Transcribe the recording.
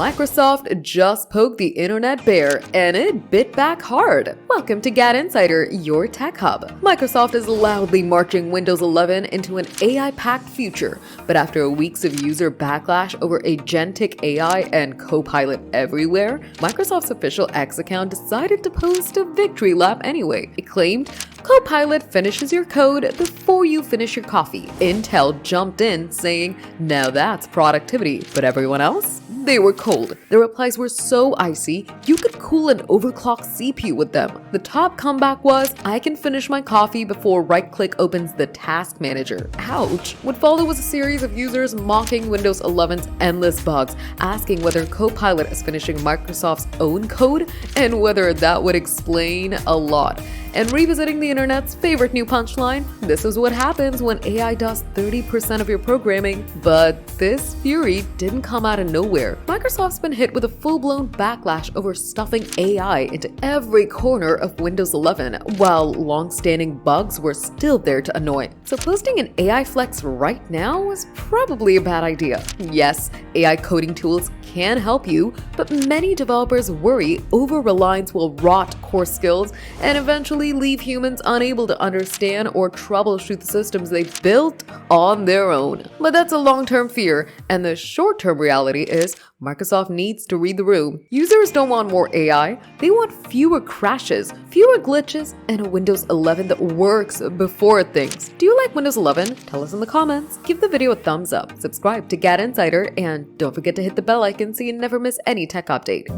Microsoft just poked the internet bare, and it bit back hard. Welcome to GadInsider, your tech hub. Microsoft is loudly marching Windows 11 into an AI-packed future, but after weeks of user backlash over agentic AI and Copilot everywhere, Microsoft's official X account decided to post a victory lap anyway. It claimed, Copilot finishes your code before you finish your coffee. Intel jumped in saying, now that's productivity, but everyone else? They were cold. The replies were so icy, you could cool an overclocked CPU with them. The top comeback was, I can finish my coffee before right-click opens the task manager. Ouch. What followed was a series of users mocking Windows 11's endless bugs, asking whether Copilot is finishing Microsoft's own code and whether that would explain a lot. And revisiting the internet's favorite new punchline, this is what happens when AI does 30% of your programming. But this fury didn't come out of nowhere. Microsoft's been hit with a full-blown backlash over stuffing AI into every corner of Windows 11, while long-standing bugs were still there to annoy. So posting an AI flex right now was probably a bad idea. Yes, AI coding tools can help you, but many developers worry over-reliance will rot core skills and eventually leave humans unable to understand or troubleshoot the systems they built on their own. But that's a long-term fear, and the short-term reality is Microsoft needs to read the room. Users don't want more AI, they want fewer crashes, fewer glitches, and a Windows 11 that works before it thinks. Do you like Windows 11? Tell us in the comments. Give the video a thumbs up, subscribe to GadInsider, and don't forget to hit the bell icon so you never miss any tech update.